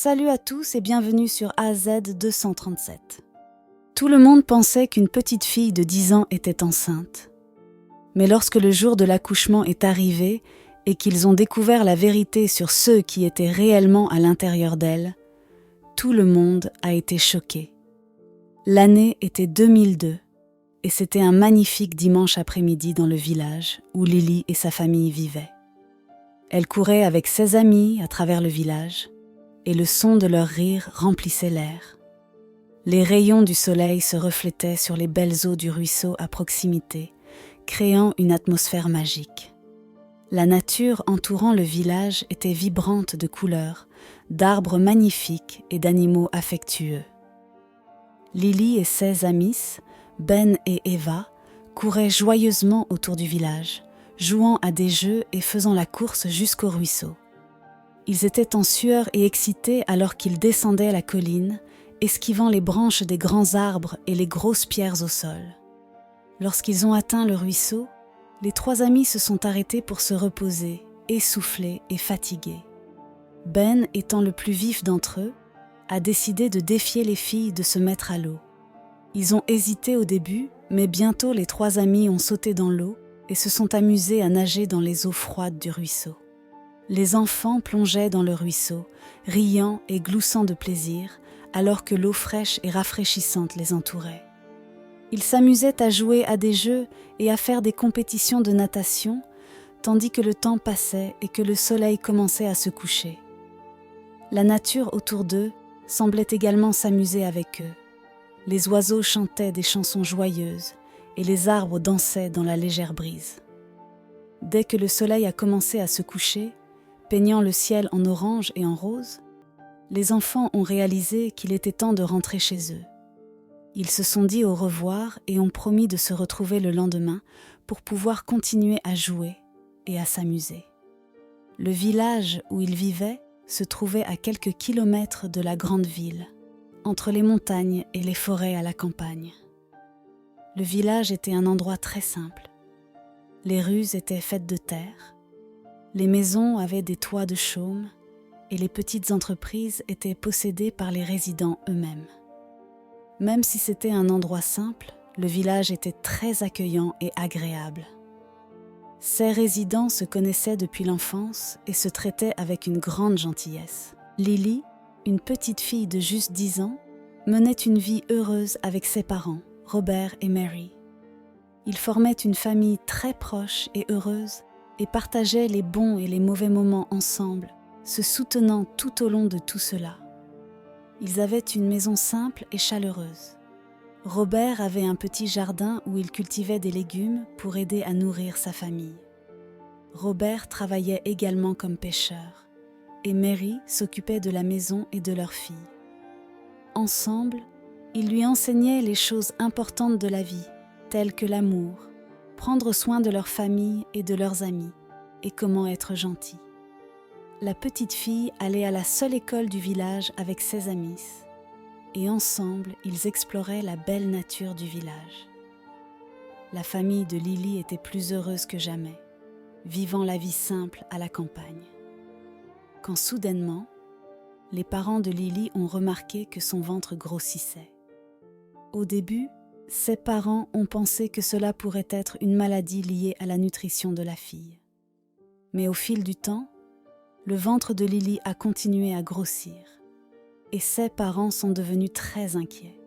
Salut à tous et bienvenue sur AZ 237. Tout le monde pensait qu'une petite fille de 10 ans était enceinte. Mais lorsque le jour de l'accouchement est arrivé et qu'ils ont découvert la vérité sur ceux qui étaient réellement à l'intérieur d'elle, tout le monde a été choqué. L'année était 2002 et c'était un magnifique dimanche après-midi dans le village où Lily et sa famille vivaient. Elle courait avec ses amis à travers le village et le son de leurs rires remplissait l'air. Les rayons du soleil se reflétaient sur les belles eaux du ruisseau à proximité, créant une atmosphère magique. La nature entourant le village était vibrante de couleurs, d'arbres magnifiques et d'animaux affectueux. Lily et ses amis, Ben et Eva, couraient joyeusement autour du village, jouant à des jeux et faisant la course jusqu'au ruisseau. Ils étaient en sueur et excités alors qu'ils descendaient la colline, esquivant les branches des grands arbres et les grosses pierres au sol. Lorsqu'ils ont atteint le ruisseau, les trois amis se sont arrêtés pour se reposer, essoufflés et fatigués. Ben, étant le plus vif d'entre eux, a décidé de défier les filles de se mettre à l'eau. Ils ont hésité au début, mais bientôt les trois amis ont sauté dans l'eau et se sont amusés à nager dans les eaux froides du ruisseau. Les enfants plongeaient dans le ruisseau, riant et gloussant de plaisir, alors que l'eau fraîche et rafraîchissante les entourait. Ils s'amusaient à jouer à des jeux et à faire des compétitions de natation, tandis que le temps passait et que le soleil commençait à se coucher. La nature autour d'eux semblait également s'amuser avec eux. Les oiseaux chantaient des chansons joyeuses et les arbres dansaient dans la légère brise. Dès que le soleil a commencé à se coucher, peignant le ciel en orange et en rose, les enfants ont réalisé qu'il était temps de rentrer chez eux. Ils se sont dit au revoir et ont promis de se retrouver le lendemain pour pouvoir continuer à jouer et à s'amuser. Le village où ils vivaient se trouvait à quelques kilomètres de la grande ville, entre les montagnes et les forêts à la campagne. Le village était un endroit très simple. Les rues étaient faites de terre, les maisons avaient des toits de chaume et les petites entreprises étaient possédées par les résidents eux-mêmes. Même si c'était un endroit simple, le village était très accueillant et agréable. Ses résidents se connaissaient depuis l'enfance et se traitaient avec une grande gentillesse. Lily, une petite fille de juste 10 ans, menait une vie heureuse avec ses parents, Robert et Mary. Ils formaient une famille très proche et heureuse et partageaient les bons et les mauvais moments ensemble, se soutenant tout au long de tout cela. Ils avaient une maison simple et chaleureuse. Robert avait un petit jardin où il cultivait des légumes pour aider à nourrir sa famille. Robert travaillait également comme pêcheur, et Mary s'occupait de la maison et de leur fille. Ensemble, ils lui enseignaient les choses importantes de la vie, telles que l'amour, prendre soin de leur famille et de leurs amis, et comment être gentil. La petite fille allait à la seule école du village avec ses amis, et ensemble, ils exploraient la belle nature du village. La famille de Lily était plus heureuse que jamais, vivant la vie simple à la campagne. Quand soudainement, les parents de Lily ont remarqué que son ventre grossissait. Au début, ses parents ont pensé que cela pourrait être une maladie liée à la nutrition de la fille. Mais au fil du temps, le ventre de Lily a continué à grossir et ses parents sont devenus très inquiets.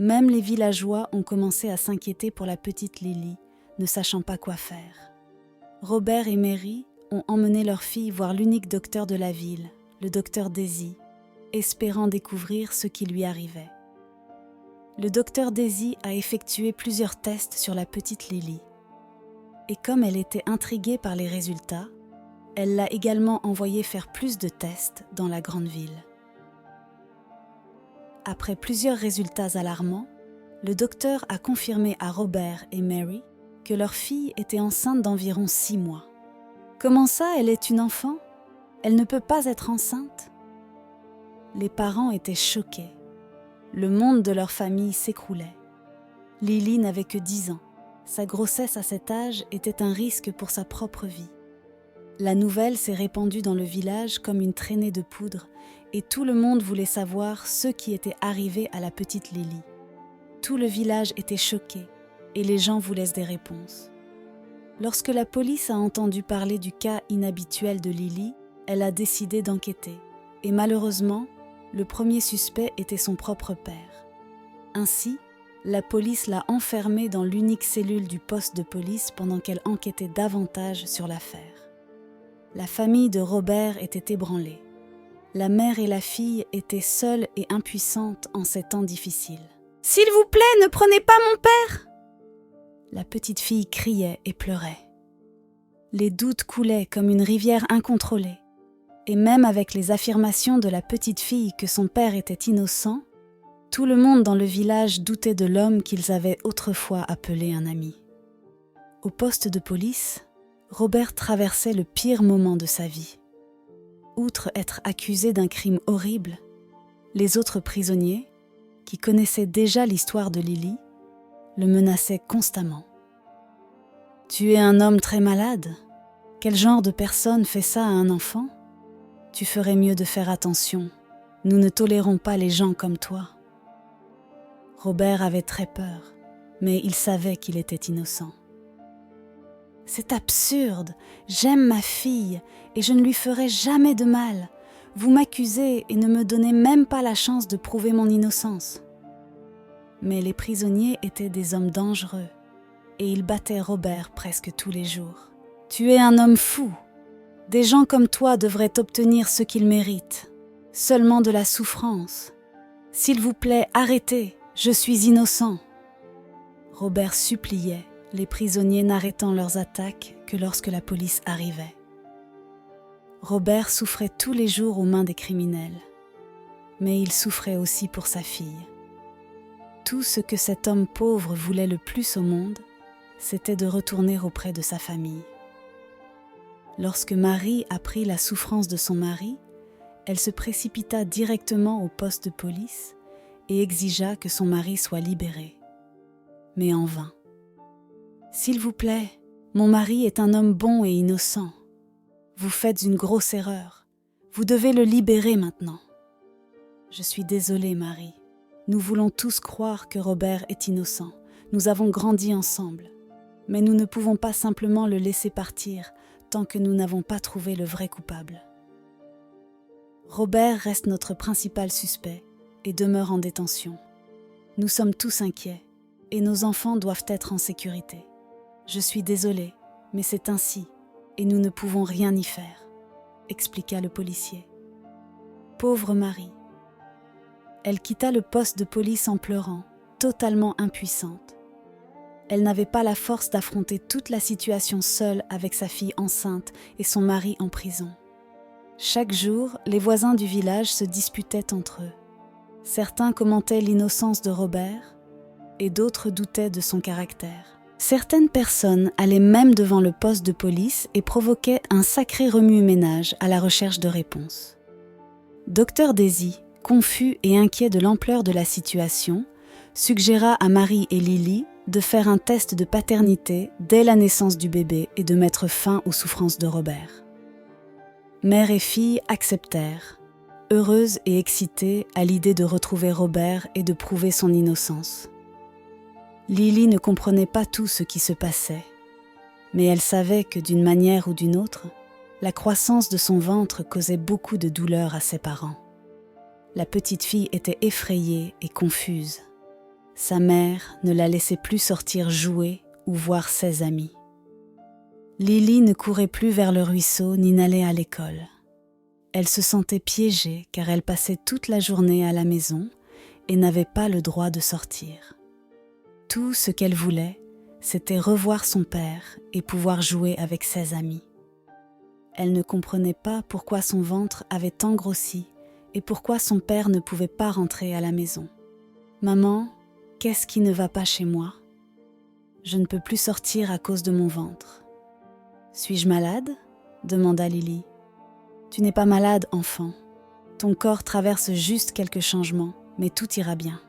Même les villageois ont commencé à s'inquiéter pour la petite Lily, ne sachant pas quoi faire. Robert et Mary ont emmené leur fille voir l'unique docteur de la ville, le docteur Daisy, espérant découvrir ce qui lui arrivait. Le docteur Daisy a effectué plusieurs tests sur la petite Lily. Et comme elle était intriguée par les résultats, elle l'a également envoyée faire plus de tests dans la grande ville. Après plusieurs résultats alarmants, le docteur a confirmé à Robert et Mary que leur fille était enceinte d'environ 6 mois. « Comment ça, elle est une enfant ? Elle ne peut pas être enceinte ?» Les parents étaient choqués. Le monde de leur famille s'écroulait. Lily n'avait que 10 ans. Sa grossesse à cet âge était un risque pour sa propre vie. La nouvelle s'est répandue dans le village comme une traînée de poudre et tout le monde voulait savoir ce qui était arrivé à la petite Lily. Tout le village était choqué et les gens voulaient des réponses. Lorsque la police a entendu parler du cas inhabituel de Lily, elle a décidé d'enquêter. Et malheureusement, le premier suspect était son propre père. Ainsi, la police l'a enfermée dans l'unique cellule du poste de police pendant qu'elle enquêtait davantage sur l'affaire. La famille de Robert était ébranlée. La mère et la fille étaient seules et impuissantes en ces temps difficiles. « S'il vous plaît, ne prenez pas mon père !» La petite fille criait et pleurait. Les doutes coulaient comme une rivière incontrôlée. Et même avec les affirmations de la petite fille que son père était innocent, tout le monde dans le village doutait de l'homme qu'ils avaient autrefois appelé un ami. Au poste de police, Robert traversait le pire moment de sa vie. Outre être accusé d'un crime horrible, les autres prisonniers, qui connaissaient déjà l'histoire de Lily, le menaçaient constamment. « Tu es un homme très malade. Quel genre de personne fait ça à un enfant ? Tu ferais mieux de faire attention. Nous ne tolérons pas les gens comme toi. » Robert avait très peur, mais il savait qu'il était innocent. « C'est absurde. J'aime ma fille et je ne lui ferai jamais de mal. Vous m'accusez et ne me donnez même pas la chance de prouver mon innocence. » Mais les prisonniers étaient des hommes dangereux et ils battaient Robert presque tous les jours. « Tu es un homme fou. Des gens comme toi devraient obtenir ce qu'ils méritent, seulement de la souffrance. S'il vous plaît, arrêtez, je suis innocent. » Robert suppliait, les prisonniers n'arrêtant leurs attaques que lorsque la police arrivait. Robert souffrait tous les jours aux mains des criminels, mais il souffrait aussi pour sa fille. Tout ce que cet homme pauvre voulait le plus au monde, c'était de retourner auprès de sa famille. Lorsque Marie apprit la souffrance de son mari, elle se précipita directement au poste de police et exigea que son mari soit libéré. Mais en vain. « S'il vous plaît, mon mari est un homme bon et innocent. Vous faites une grosse erreur. Vous devez le libérer maintenant. »« Je suis désolée, Marie. Nous voulons tous croire que Robert est innocent. Nous avons grandi ensemble. Mais nous ne pouvons pas simplement le laisser partir tant que nous n'avons pas trouvé le vrai coupable. Robert reste notre principal suspect et demeure en détention. Nous sommes tous inquiets et nos enfants doivent être en sécurité. Je suis désolée, mais c'est ainsi et nous ne pouvons rien y faire, expliqua le policier. Pauvre Marie. Elle quitta le poste de police en pleurant, totalement impuissante. Elle n'avait pas la force d'affronter toute la situation seule avec sa fille enceinte et son mari en prison. Chaque jour, les voisins du village se disputaient entre eux. Certains commentaient l'innocence de Robert et d'autres doutaient de son caractère. Certaines personnes allaient même devant le poste de police et provoquaient un sacré remue-ménage à la recherche de réponses. Docteur Daisy, confus et inquiet de l'ampleur de la situation, suggéra à Marie et Lily de faire un test de paternité dès la naissance du bébé et de mettre fin aux souffrances de Robert. Mère et fille acceptèrent, heureuses et excitées à l'idée de retrouver Robert et de prouver son innocence. Lily ne comprenait pas tout ce qui se passait, mais elle savait que d'une manière ou d'une autre, la croissance de son ventre causait beaucoup de douleur à ses parents. La petite fille était effrayée et confuse. Sa mère ne la laissait plus sortir jouer ou voir ses amis. Lily ne courait plus vers le ruisseau ni n'allait à l'école. Elle se sentait piégée car elle passait toute la journée à la maison et n'avait pas le droit de sortir. Tout ce qu'elle voulait, c'était revoir son père et pouvoir jouer avec ses amis. Elle ne comprenait pas pourquoi son ventre avait tant grossi et pourquoi son père ne pouvait pas rentrer à la maison. « Maman, qu'est-ce qui ne va pas chez moi ? Je ne peux plus sortir à cause de mon ventre. »« Suis-je malade ? » demanda Lily. « Tu n'es pas malade, enfant. Ton corps traverse juste quelques changements, mais tout ira bien.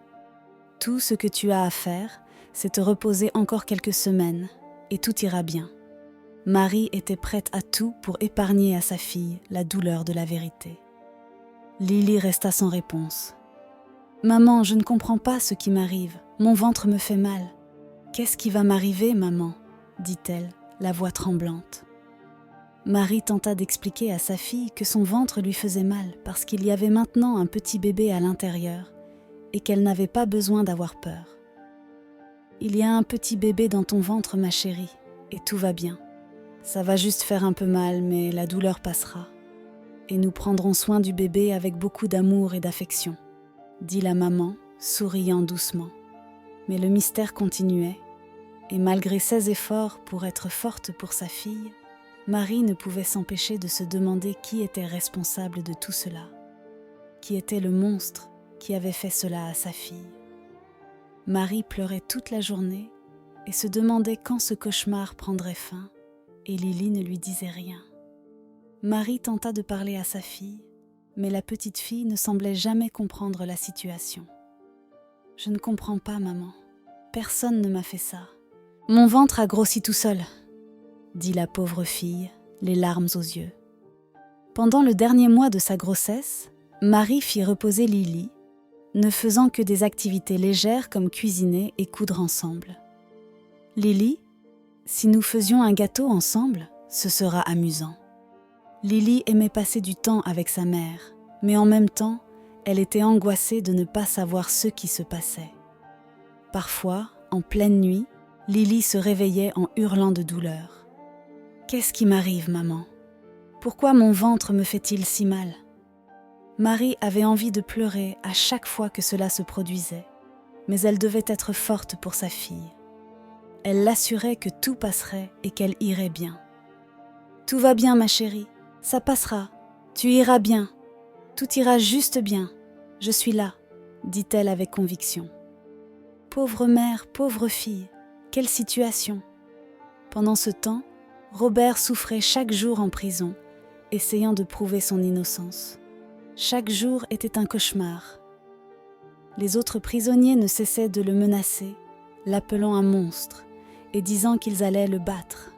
Tout ce que tu as à faire, c'est te reposer encore quelques semaines, et tout ira bien. Marie était prête à tout pour épargner à sa fille la douleur de la vérité. Lily resta sans réponse. « Maman, je ne comprends pas ce qui m'arrive. Mon ventre me fait mal. »« Qu'est-ce qui va m'arriver, maman ?» dit-elle, la voix tremblante. Marie tenta d'expliquer à sa fille que son ventre lui faisait mal parce qu'il y avait maintenant un petit bébé à l'intérieur et qu'elle n'avait pas besoin d'avoir peur. « Il y a un petit bébé dans ton ventre, ma chérie, et tout va bien. Ça va juste faire un peu mal, mais la douleur passera. Et nous prendrons soin du bébé avec beaucoup d'amour et d'affection, » dit la maman, souriant doucement. Mais le mystère continuait, et malgré ses efforts pour être forte pour sa fille, Marie ne pouvait s'empêcher de se demander qui était responsable de tout cela, qui était le monstre qui avait fait cela à sa fille. Marie pleurait toute la journée et se demandait quand ce cauchemar prendrait fin, et Lily ne lui disait rien. Marie tenta de parler à sa fille, mais la petite fille ne semblait jamais comprendre la situation. « Je ne comprends pas, maman. Personne ne m'a fait ça. Mon ventre a grossi tout seul, » dit la pauvre fille, les larmes aux yeux. Pendant le dernier mois de sa grossesse, Marie fit reposer Lily, ne faisant que des activités légères comme cuisiner et coudre ensemble. « Lily, si nous faisions un gâteau ensemble, ce sera amusant. » Lily aimait passer du temps avec sa mère, mais en même temps, elle était angoissée de ne pas savoir ce qui se passait. Parfois, en pleine nuit, Lily se réveillait en hurlant de douleur. « Qu'est-ce qui m'arrive, maman ? Pourquoi mon ventre me fait-il si mal ?» Marie avait envie de pleurer à chaque fois que cela se produisait, mais elle devait être forte pour sa fille. Elle l'assurait que tout passerait et qu'elle irait bien. « Tout va bien, ma chérie, ça passera, tu iras bien, tout ira juste bien, je suis là, » dit-elle avec conviction. Pauvre mère, pauvre fille, quelle situation ! Pendant ce temps, Robert souffrait chaque jour en prison, essayant de prouver son innocence. Chaque jour était un cauchemar. Les autres prisonniers ne cessaient de le menacer, l'appelant un monstre et disant qu'ils allaient le battre.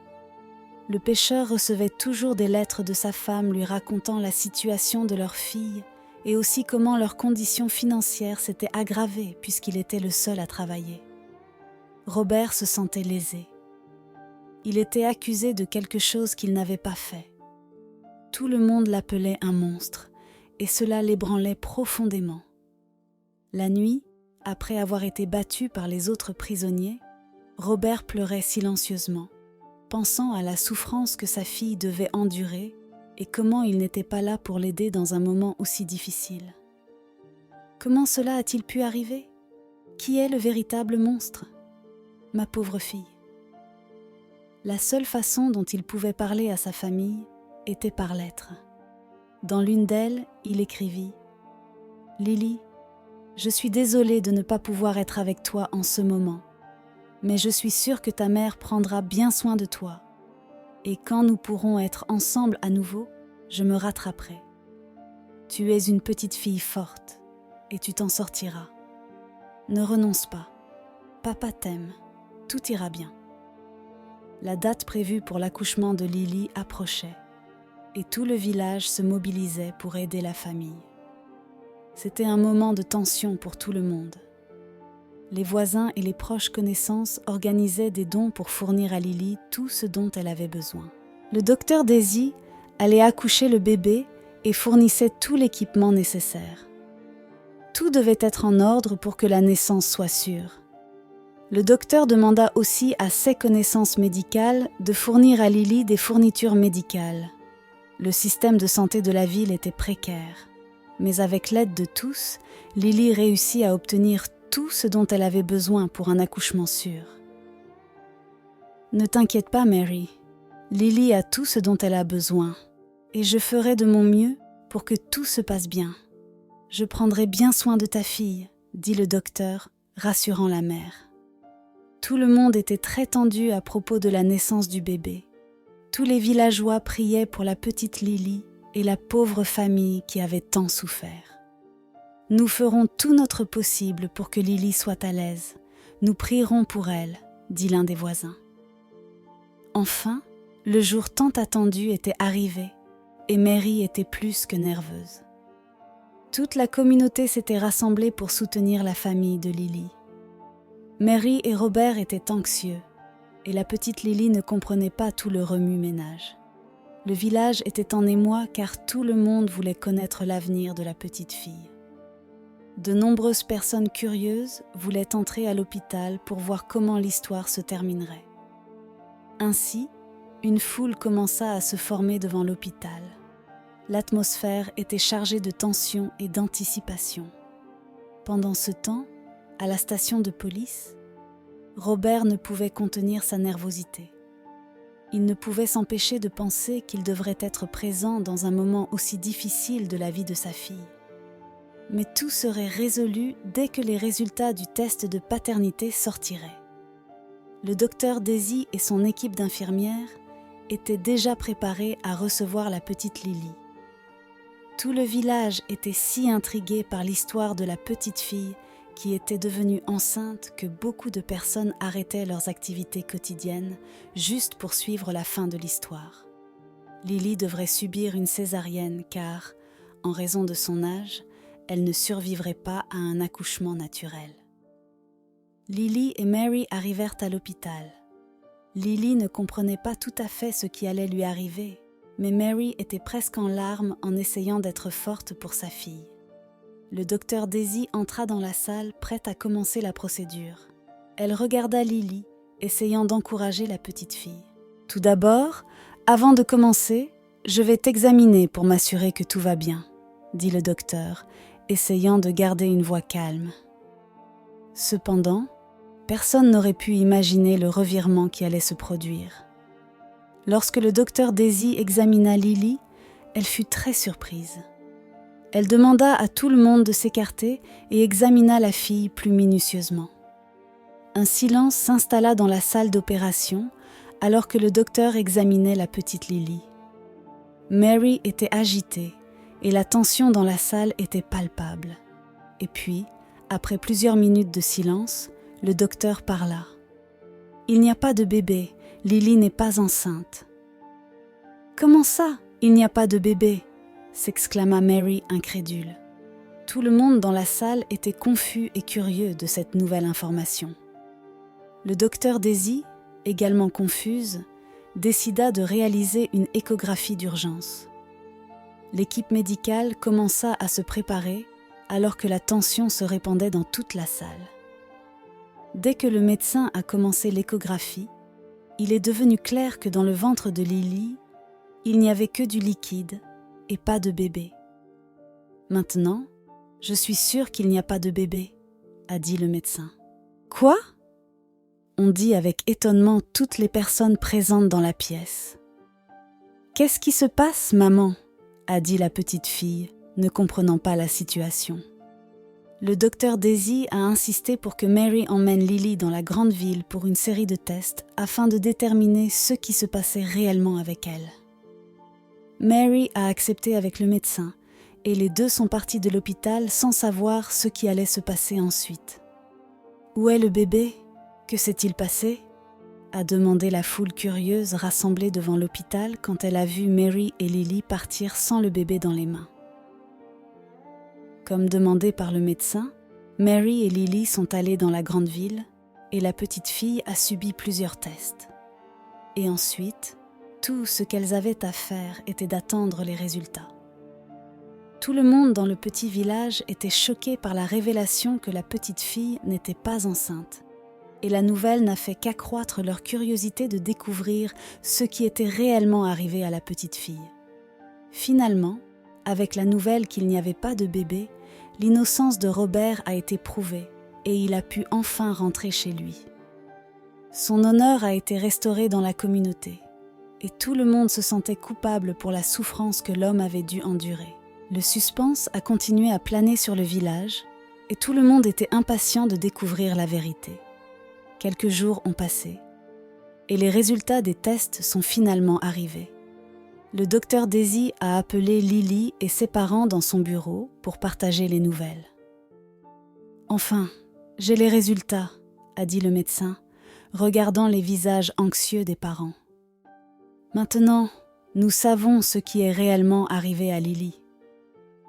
Le pêcheur recevait toujours des lettres de sa femme lui racontant la situation de leur fille et aussi comment leurs conditions financières s'étaient aggravées puisqu'il était le seul à travailler. Robert se sentait lésé. Il était accusé de quelque chose qu'il n'avait pas fait. Tout le monde l'appelait un monstre, et cela l'ébranlait profondément. La nuit, après avoir été battu par les autres prisonniers, Robert pleurait silencieusement, pensant à la souffrance que sa fille devait endurer et comment il n'était pas là pour l'aider dans un moment aussi difficile. Comment cela a-t-il pu arriver ? Qui est le véritable monstre ? Ma pauvre fille. La seule façon dont il pouvait parler à sa famille était par lettres. Dans l'une d'elles, il écrivit « Lily, je suis désolé de ne pas pouvoir être avec toi en ce moment, mais je suis sûre que ta mère prendra bien soin de toi. Et quand nous pourrons être ensemble à nouveau, je me rattraperai. Tu es une petite fille forte et tu t'en sortiras. Ne renonce pas. Papa t'aime. Tout ira bien. » La date prévue pour l'accouchement de Lily approchait et tout le village se mobilisait pour aider la famille. C'était un moment de tension pour tout le monde. Les voisins et les proches connaissances organisaient des dons pour fournir à Lily tout ce dont elle avait besoin. Le docteur Daisy allait accoucher le bébé et fournissait tout l'équipement nécessaire. Tout devait être en ordre pour que la naissance soit sûre. Le docteur demanda aussi à ses connaissances médicales de fournir à Lily des fournitures médicales. Le système de santé de la ville était précaire, mais avec l'aide de tous, Lily réussit à obtenir tout ce dont elle avait besoin pour un accouchement sûr. « Ne t'inquiète pas, Mary, Lily a tout ce dont elle a besoin, et je ferai de mon mieux pour que tout se passe bien. Je prendrai bien soin de ta fille, » dit le docteur, rassurant la mère. Tout le monde était très tendu à propos de la naissance du bébé. Tous les villageois priaient pour la petite Lily et la pauvre famille qui avait tant souffert. « Nous ferons tout notre possible pour que Lily soit à l'aise. Nous prierons pour elle, » dit l'un des voisins. Enfin, Le jour tant attendu était arrivé et Mary était plus que nerveuse. Toute la communauté s'était rassemblée pour soutenir la famille de Lily. Mary et Robert étaient anxieux et la petite Lily ne comprenait pas tout le remue-ménage. Le village était en émoi car tout le monde voulait connaître l'avenir de la petite fille. De nombreuses personnes curieuses voulaient entrer à l'hôpital pour voir comment l'histoire se terminerait. Ainsi, une foule commença à se former devant l'hôpital. L'atmosphère était chargée de tension et d'anticipation. Pendant ce temps, à la station de police, Robert ne pouvait contenir sa nervosité. Il ne pouvait s'empêcher de penser qu'il devrait être présent dans un moment aussi difficile de la vie de sa fille. Mais tout serait résolu dès que les résultats du test de paternité sortiraient. Le docteur Daisy et son équipe d'infirmières étaient déjà préparés à recevoir la petite Lily. Tout le village était si intrigué par l'histoire de la petite fille qui était devenue enceinte que beaucoup de personnes arrêtaient leurs activités quotidiennes juste pour suivre la fin de l'histoire. Lily devrait subir une césarienne car, en raison de son âge, elle ne survivrait pas à un accouchement naturel. Lily et Mary arrivèrent à l'hôpital. Lily ne comprenait pas tout à fait ce qui allait lui arriver, mais Mary était presque en larmes en essayant d'être forte pour sa fille. Le docteur Daisy entra dans la salle, prête à commencer la procédure. Elle regarda Lily, essayant d'encourager la petite fille. « Tout d'abord, avant de commencer, je vais t'examiner pour m'assurer que tout va bien, » dit le docteur, essayant de garder une voix calme. Cependant, personne n'aurait pu imaginer le revirement qui allait se produire. Lorsque le docteur Daisy examina Lily, elle fut très surprise. Elle demanda à tout le monde de s'écarter et examina la fille plus minutieusement. Un silence s'installa dans la salle d'opération alors que le docteur examinait la petite Lily. Mary était agitée et la tension dans la salle était palpable. Et puis, après plusieurs minutes de silence, le docteur parla. « Il n'y a pas de bébé, Lily n'est pas enceinte. »« Comment ça, il n'y a pas de bébé ?» s'exclama Mary incrédule. Tout le monde dans la salle était confus et curieux de cette nouvelle information. Le docteur Daisy, également confuse, décida de réaliser une échographie d'urgence. L'équipe médicale commença à se préparer alors que la tension se répandait dans toute la salle. Dès que le médecin a commencé l'échographie, il est devenu clair que dans le ventre de Lily, il n'y avait que du liquide et pas de bébé. « Maintenant, je suis sûre qu'il n'y a pas de bébé, » a dit le médecin. « Quoi ?» on dit avec étonnement toutes les personnes présentes dans la pièce. « Qu'est-ce qui se passe, maman ?» a dit la petite fille, ne comprenant pas la situation. Le docteur Daisy a insisté pour que Mary emmène Lily dans la grande ville pour une série de tests afin de déterminer ce qui se passait réellement avec elle. Mary a accepté avec le médecin et les deux sont partis de l'hôpital sans savoir ce qui allait se passer ensuite. « Où est le bébé ? Que s'est-il passé ?» a demandé la foule curieuse rassemblée devant l'hôpital quand elle a vu Mary et Lily partir sans le bébé dans les mains. Comme demandé par le médecin, Mary et Lily sont allées dans la grande ville et la petite fille a subi plusieurs tests. Et ensuite, tout ce qu'elles avaient à faire était d'attendre les résultats. Tout le monde dans le petit village était choqué par la révélation que la petite fille n'était pas enceinte. Et la nouvelle n'a fait qu'accroître leur curiosité de découvrir ce qui était réellement arrivé à la petite fille. Finalement, avec la nouvelle qu'il n'y avait pas de bébé, l'innocence de Robert a été prouvée et il a pu enfin rentrer chez lui. Son honneur a été restauré dans la communauté et tout le monde se sentait coupable pour la souffrance que l'homme avait dû endurer. Le suspense a continué à planer sur le village et tout le monde était impatient de découvrir la vérité. Quelques jours ont passé et les résultats des tests sont finalement arrivés. Le docteur Daisy a appelé Lily et ses parents dans son bureau pour partager les nouvelles. « Enfin, j'ai les résultats », a dit le médecin, regardant les visages anxieux des parents. « Maintenant, nous savons ce qui est réellement arrivé à Lily.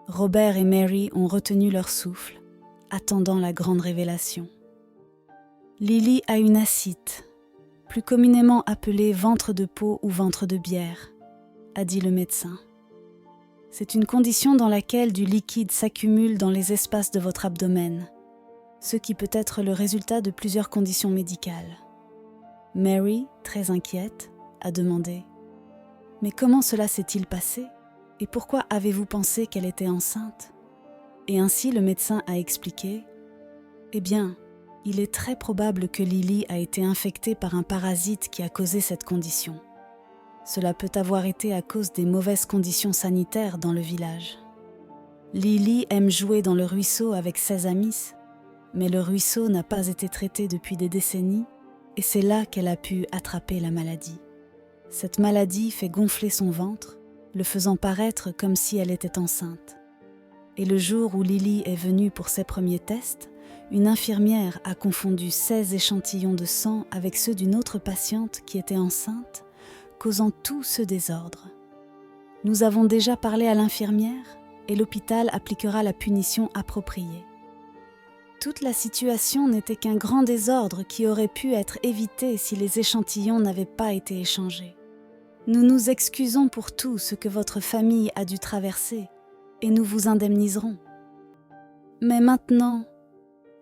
Robert et Mary ont retenu leur souffle, attendant la grande révélation. Lily a une ascite, plus communément appelée ventre de peau ou ventre de bière, a dit le médecin. C'est une condition dans laquelle du liquide s'accumule dans les espaces de votre abdomen, ce qui peut être le résultat de plusieurs conditions médicales. Mary, très inquiète, a demandé « Mais comment cela s'est-il passé ? Et pourquoi avez-vous pensé qu'elle était enceinte ?» Et ainsi le médecin a expliqué « Eh bien, il est très probable que Lily a été infectée par un parasite qui a causé cette condition. Cela peut avoir été à cause des mauvaises conditions sanitaires dans le village. Lily aime jouer dans le ruisseau avec ses amis, mais le ruisseau n'a pas été traité depuis des décennies et c'est là qu'elle a pu attraper la maladie. Cette maladie fait gonfler son ventre, le faisant paraître comme si elle était enceinte. Et le jour où Lily est venue pour ses premiers tests, une infirmière a confondu 16 échantillons de sang avec ceux d'une autre patiente qui était enceinte, causant tout ce désordre. Nous avons déjà parlé à l'infirmière et l'hôpital appliquera la punition appropriée. Toute la situation n'était qu'un grand désordre qui aurait pu être évité si les échantillons n'avaient pas été échangés. Nous nous excusons pour tout ce que votre famille a dû traverser et nous vous indemniserons. Mais maintenant,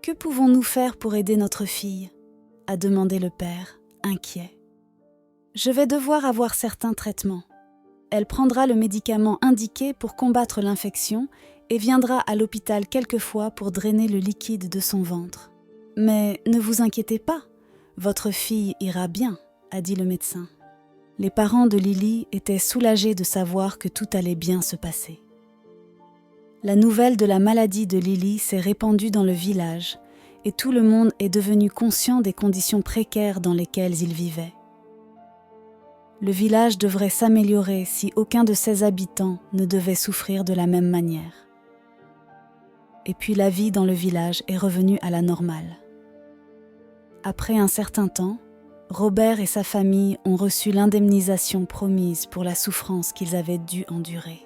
que pouvons-nous faire pour aider notre fille ? A demandé le père, inquiet. Je vais devoir avoir certains traitements. Elle prendra le médicament indiqué pour combattre l'infection et viendra à l'hôpital quelquefois pour drainer le liquide de son ventre. Mais ne vous inquiétez pas, votre fille ira bien, a dit le médecin. Les parents de Lily étaient soulagés de savoir que tout allait bien se passer. La nouvelle de la maladie de Lily s'est répandue dans le village et tout le monde est devenu conscient des conditions précaires dans lesquelles ils vivaient. Le village devrait s'améliorer si aucun de ses habitants ne devait souffrir de la même manière. Et puis la vie dans le village est revenue à la normale. Après un certain temps, Robert et sa famille ont reçu l'indemnisation promise pour la souffrance qu'ils avaient dû endurer.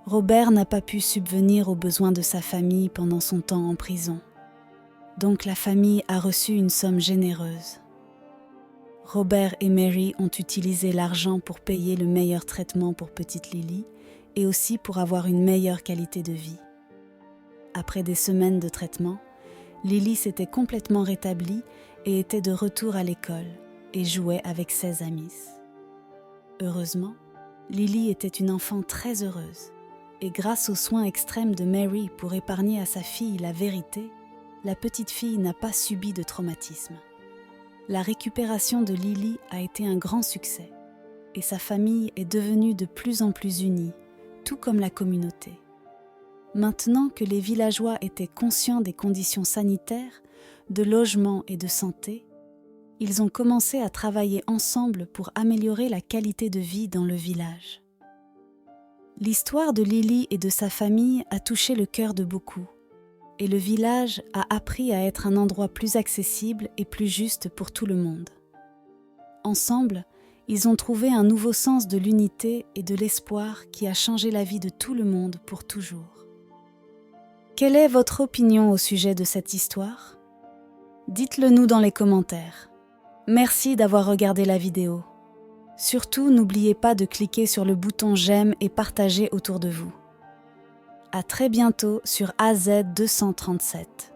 Robert n'a pas pu subvenir aux besoins de sa famille pendant son temps en prison. Donc la famille a reçu une somme généreuse. Robert et Mary ont utilisé l'argent pour payer le meilleur traitement pour petite Lily et aussi pour avoir une meilleure qualité de vie. Après des semaines de traitement, Lily s'était complètement rétablie et était de retour à l'école et jouait avec ses amis. Heureusement, Lily était une enfant très heureuse et grâce aux soins extrêmes de Mary pour épargner à sa fille la vérité, la petite fille n'a pas subi de traumatisme. La récupération de Lily a été un grand succès et sa famille est devenue de plus en plus unie, tout comme la communauté. Maintenant que les villageois étaient conscients des conditions sanitaires, de logement et de santé, ils ont commencé à travailler ensemble pour améliorer la qualité de vie dans le village. L'histoire de Lily et de sa famille a touché le cœur de beaucoup. Et le village a appris à être un endroit plus accessible et plus juste pour tout le monde. Ensemble, ils ont trouvé un nouveau sens de l'unité et de l'espoir qui a changé la vie de tout le monde pour toujours. Quelle est votre opinion au sujet de cette histoire ? Dites-le nous dans les commentaires. Merci d'avoir regardé la vidéo. Surtout, n'oubliez pas de cliquer sur le bouton j'aime et partager autour de vous. À très bientôt sur AZ 237.